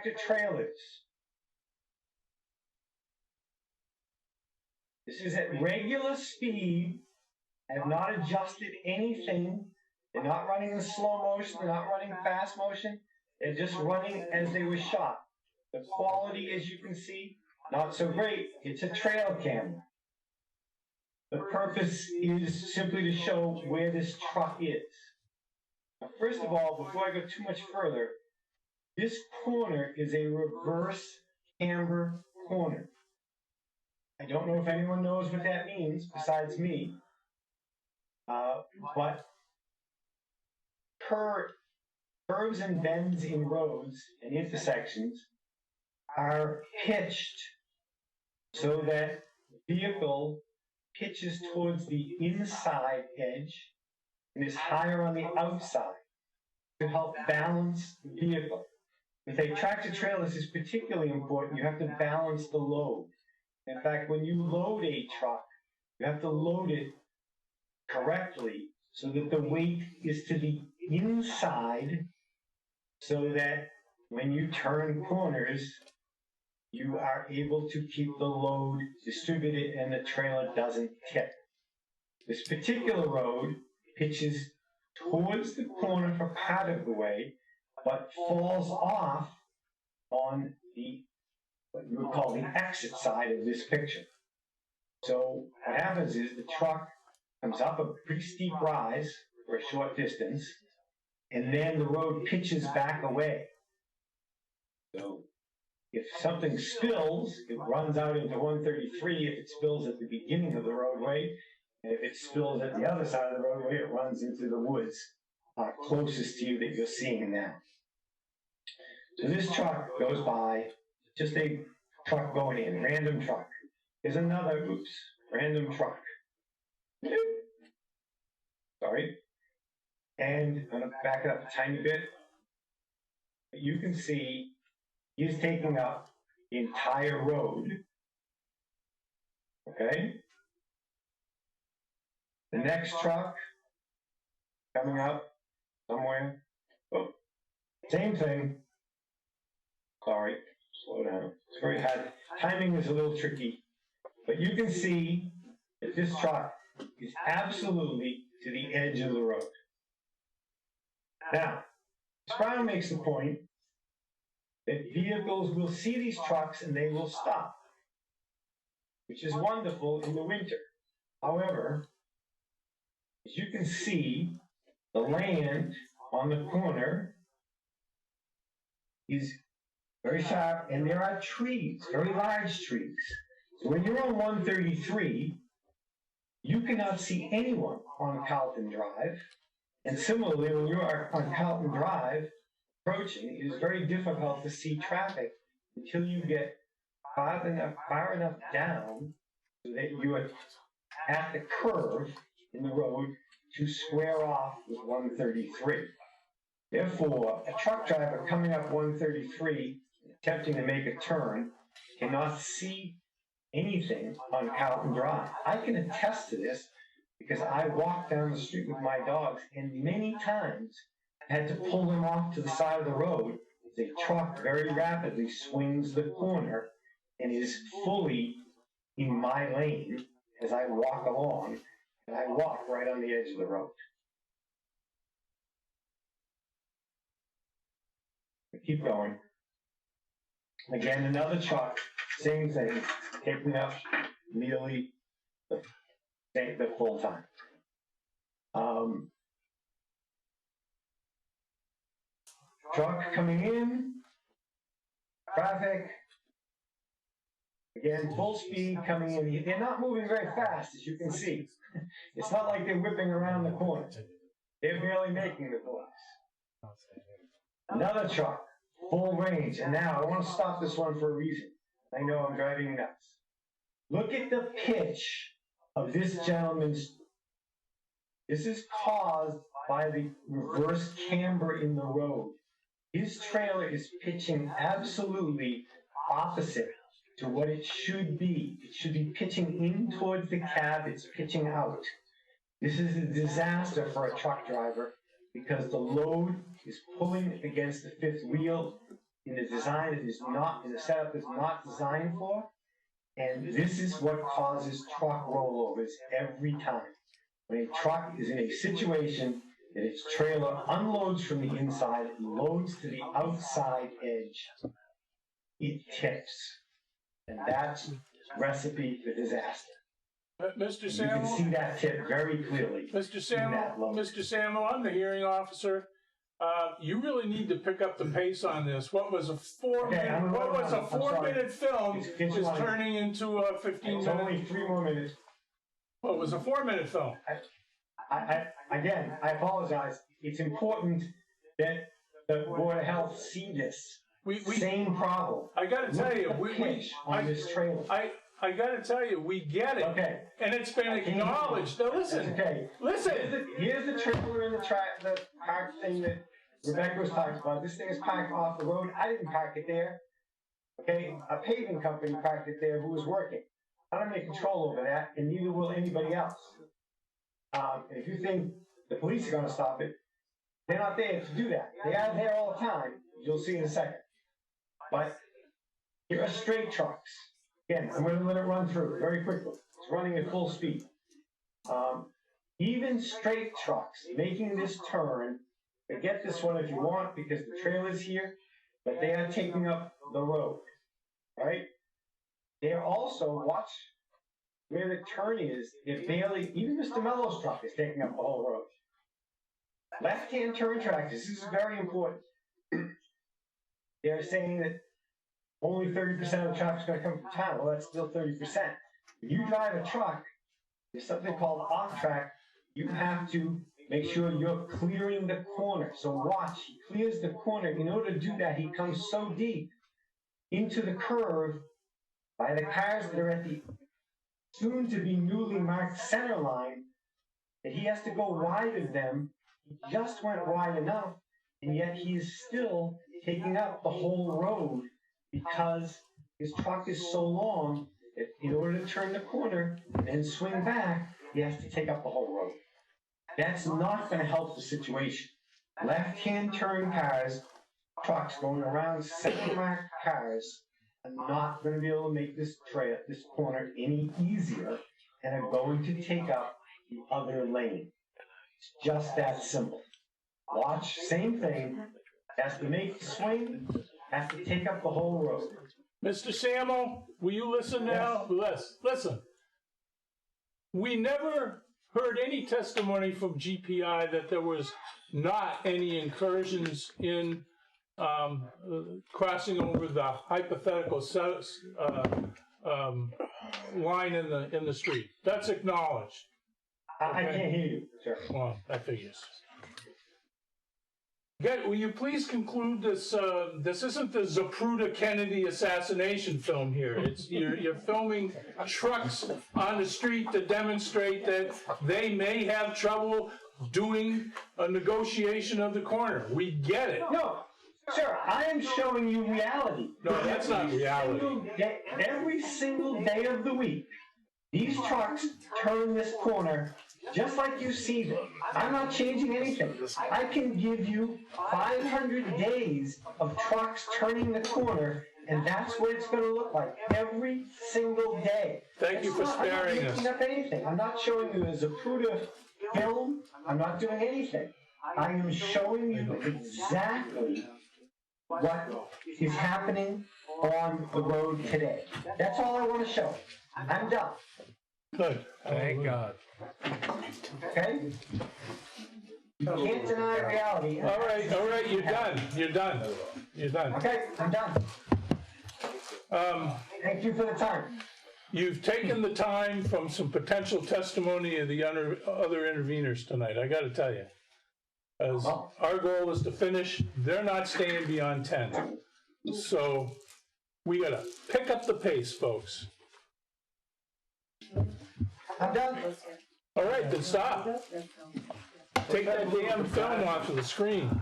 tractor trailers. This is at regular speed. I have not adjusted anything. They're not running in slow motion. They're not running fast motion. They're just running as they were shot. The quality, as you can see, not so great. It's a trail camera. The purpose is simply to show where this truck is. Now, first of all, before I go too much further, this corner is a reverse camber corner. I don't know if anyone knows what that means besides me, but curves and bends in roads and intersections are pitched so that the vehicle pitches towards the inside edge and is higher on the outside to help balance the vehicle. With a tractor trailer, this is particularly important. You have to balance the load. In fact, when you load a truck, you have to load it correctly so that the weight is to the inside so that when you turn corners, you are able to keep the load distributed and the trailer doesn't tip. This particular road pitches towards the corner for part of the way, but falls off on the what you would call the exit side of this picture. So what happens is the truck comes up a pretty steep rise for a short distance, and then the road pitches back away. So if something spills, it runs out into 133 if it spills at the beginning of the roadway, and if it spills at the other side of the roadway, it runs into the woods closest to you that you're seeing now. So this truck goes by, just a truck going in, random truck. Here's another, random truck. Sorry. And I'm going to back it up a tiny bit. You can see he's taking up the entire road. Okay? The next truck coming up somewhere. Oh, same thing. Sorry, slow down. It's very hard. Timing is a little tricky. But you can see that this truck is absolutely to the edge of the road. Now, Brown makes the point that vehicles will see these trucks and they will stop, which is wonderful in the winter. However, as you can see, the land on the corner is very sharp, and there are trees, very large trees. So when you're on 133, you cannot see anyone on Carlton Drive. And similarly, when you are on Carlton Drive approaching, it is very difficult to see traffic until you get far enough down so that you are at the curve in the road to square off with 133. Therefore, a truck driver coming up 133, attempting to make a turn, cannot see anything on Carlton Drive. I can attest to this because I walk down the street with my dogs, and many times I had to pull them off to the side of the road. The truck very rapidly swings the corner and is fully in my lane as I walk along, and I walk right on the edge of the road. Keep going. Again, another truck, same thing, taking up nearly the full time. Truck coming in, traffic, again, full speed coming in. They're not moving very fast, as you can see. It's not like they're whipping around the corner. They're barely making the corners. Another truck, full range. And now I want to stop this one for a reason. I know I'm driving you nuts. Look at the pitch of this gentleman's. This is caused by the reverse camber in the road. His trailer is pitching absolutely opposite to what it should be. It should be pitching in towards the cab. It's pitching out. This is a disaster for a truck driver because the load is pulling against the fifth wheel. in a design that is not, in a setup that's not designed for. And this is what causes truck rollovers every time. When a truck is in a situation that its trailer unloads from the inside and loads to the outside edge, it tips. And that's recipe for disaster. Mr. You Samuel? can see that tip very clearly. Mr. Samuel, I'm the hearing officer. You really need to pick up the pace on this. What was a four-minute film is turning into a 15-minute. It's only 3 more minutes. What was a 4-minute film? Again, I apologize. It's important that the Board of Health see this. Same problem. I got to tell you, this trailer. I got to tell you, we get it. Okay. And it's been acknowledged. Now listen. Okay. Listen. Here's the trailer in the park thing that Rebecca was talking about. This thing is parked off the road. I didn't park it there. Okay. A paving company parked it there who was working. I don't have any control over that, and neither will anybody else. If you think the police are going to stop it, they're not there to do that. They are there all the time. You'll see in a second. But here are straight trucks. Again, I'm going to let it run through very quickly. It's running at full speed. Even straight trucks making this turn, get this one if you want because the trailer's here, but they are taking up the road, right? They are also, watch where the turn is, they're barely, even Mr. Mello's truck is taking up the whole road. Left-hand turn tractors, this is very important. They're saying that only 30% of the traffic is going to come from town. Well, that's still 30%. When you drive a truck, there's something called off-track. You have to make sure you're clearing the corner. So watch, he clears the corner. In order to do that, he comes so deep into the curve by the cars that are at the soon-to-be newly marked center line that he has to go wide of them. He just went wide enough, and yet he's still taking up the whole road because his truck is so long that in order to turn the corner and then swing back, he has to take up the whole road. That's not going to help the situation. Left-hand turn cars, trucks going around center-marked cars are not going to be able to make this corner any easier and are going to take up the other lane. It's just that simple. Watch, same thing, has to make the swing, has to take up the whole road. Mr. Samuel, will you listen now? Yes. Listen. We never heard any testimony from GPI that there was not any incursions in crossing over the hypothetical line in the street. That's acknowledged. I can't hear you, sir. Well, that figures. Will you please conclude this? This isn't the Zapruder Kennedy assassination film here. It's you're filming trucks on the street to demonstrate that they may have trouble doing a negotiation of the corner. We get it. No, sir, I am showing you reality. No, that's not reality. Every single day of the week, these trucks turn this corner just like you see them. I'm not changing anything. I can give you 500 days of trucks turning the corner, and that's what it's going to look like every single day. Thank you for sparing us. I'm not making up anything. I'm not showing you a Zapruder film. I'm not doing anything. I am showing you exactly what is happening on the road today. That's all I want to show. I'm done. Good. Thank God. Okay? You can't deny reality. All right, you're done. You're done. You're done. Okay, I'm done. Thank you for the time. You've taken the time from some potential testimony of the other interveners tonight, I got to tell you. As our goal is to finish, they're not staying beyond 10. So we got to pick up the pace, folks. I'm done. All right, then stop. Take that damn film off of the screen.